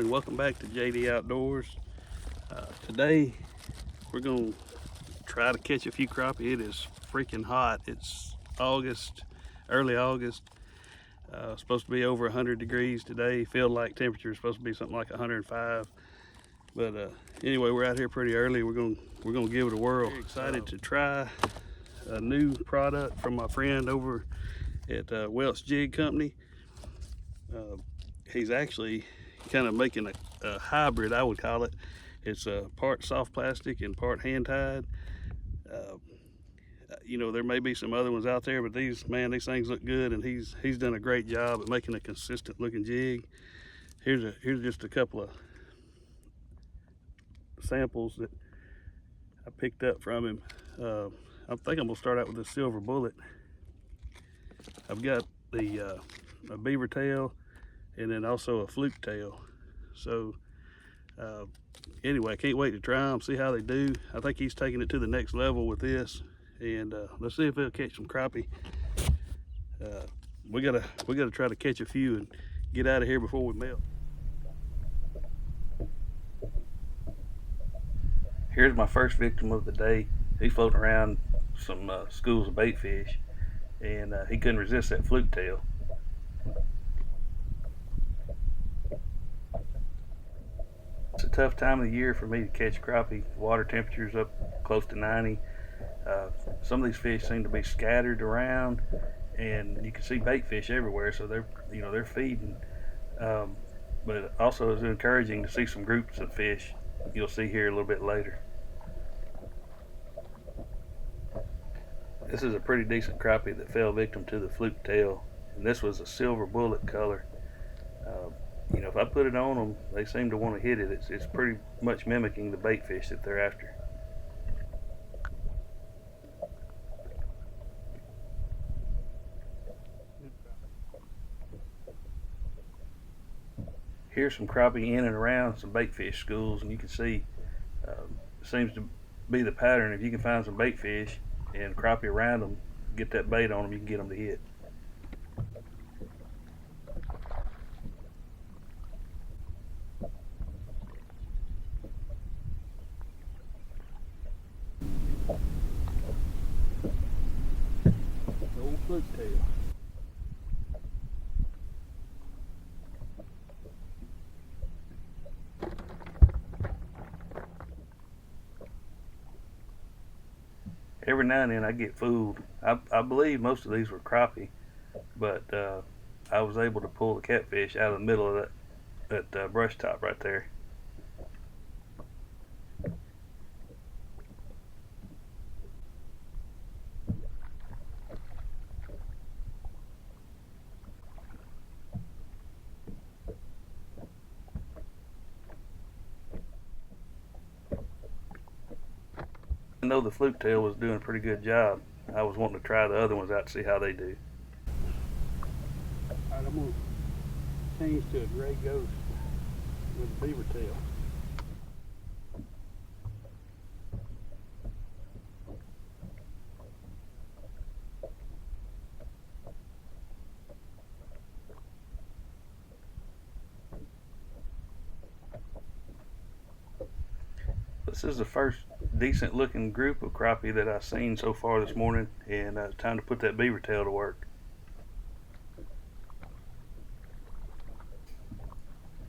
morning. Welcome back to JD Outdoors. Today we're going to try to catch a few crappie. It is freaking hot. It's August, early August. Supposed to be over 100 degrees today. Field like temperature is supposed to be something like 105. But anyway, we're out here pretty early. We're gonna give it a whirl. Very excited to try a new product from my friend over at Welch Jig Company. He's actually kind of making a hybrid, I would call it. It's part soft plastic and part hand tied. You know, there may be some other ones out there, but these things look good, and he's done a great job at making a consistent looking jig. Here's just a couple of samples that I picked up from him. I think I'm gonna start out with the silver bullet. I've got the a beaver tail and then also a fluke tail. So anyway, I can't wait to try them, see how they do. I think he's taking it to the next level with this, and let's see if he'll catch some crappie. We gotta try to catch a few and get out of here before we melt. Here's my first victim of the day. He's floating around some schools of bait fish, and he couldn't resist that fluke tail. It's a tough time of the year for me to catch crappie. Water temperature's up close to 90. Some of these fish seem to be scattered around, and you can see bait fish everywhere, so they're feeding. But it also is encouraging to see some groups of fish you'll see here a little bit later. This is a pretty decent crappie that fell victim to the fluke tail, and this was a silver bullet color. You know, if I put it on them, they seem to want to hit it. It's pretty much mimicking the bait fish that they're after. Here's some crappie in and around some bait fish schools, and you can see it seems to be the pattern. If you can find some bait fish and crappie around them, get that bait on them, you can get them to hit. Old fluke tail. Every now and then I get fooled. I believe most of these were crappie, but I was able to pull the catfish out of the middle of that brush top right there. I know the fluke tail was doing a pretty good job. I was wanting to try the other ones out to see how they do. Alright, I'm going to change to a gray ghost with a beaver tail. This is the first decent looking group of crappie that I've seen so far this morning, and it's time to put that beaver tail to work.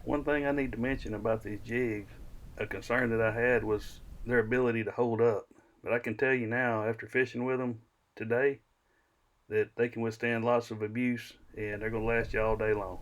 One thing I need to mention about these jigs, a concern that I had was their ability to hold up, but I can tell you now after fishing with them today that they can withstand lots of abuse, and they're going to last you all day long.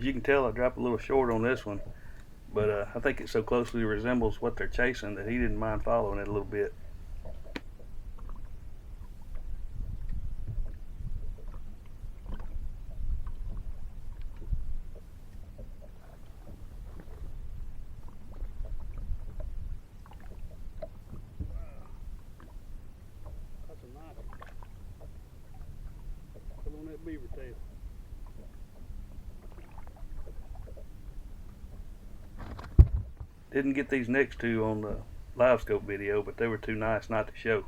As you can tell, I dropped a little short on this one, but I think it so closely resembles what they're chasing that he didn't mind following it a little bit. That's a nice one. Pull on that beaver tail. Didn't get these next two on the live scope video, but they were too nice not to show.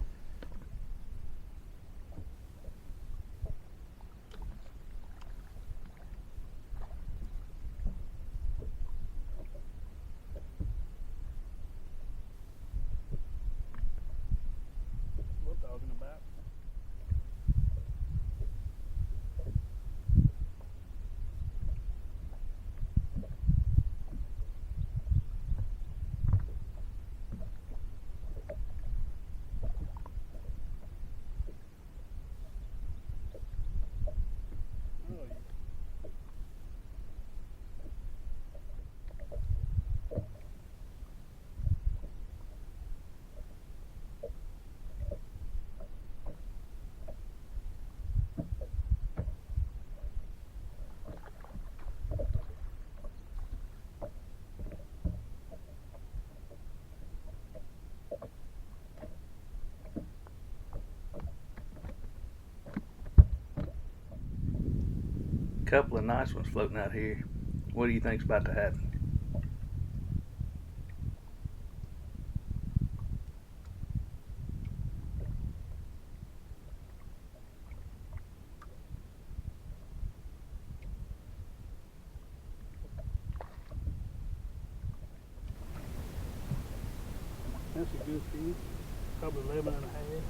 What we're talking about. Couple of nice ones floating out here. What do you think's about to happen? That's a good fish, probably 11 and a half.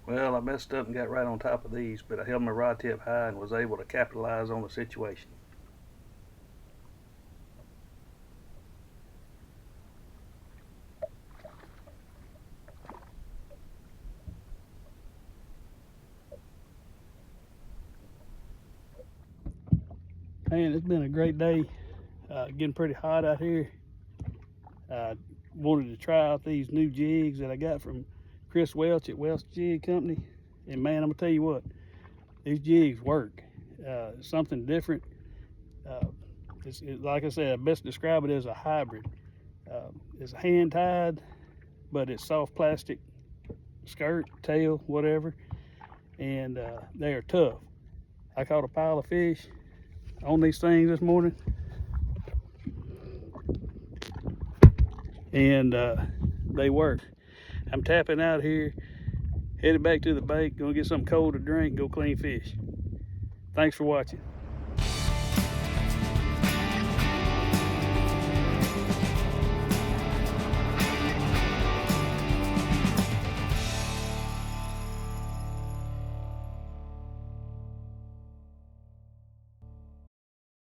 Well, I messed up and got right on top of these, but I held my rod tip high and was able to capitalize on the situation. Man, it's been a great day. Getting pretty hot out here. Wanted to try out these new jigs that I got from Chris Welch at Welch Jig Company, and man, I'm gonna tell you what, these jigs work. It's something different. Like I said, I best describe it as a hybrid. It's hand tied, but it's soft plastic skirt, tail, whatever, and they are tough. I caught a pile of fish on these things this morning, and they work. I'm tapping out here, headed back to the bank, gonna get something cold to drink, go clean fish. Thanks for watching.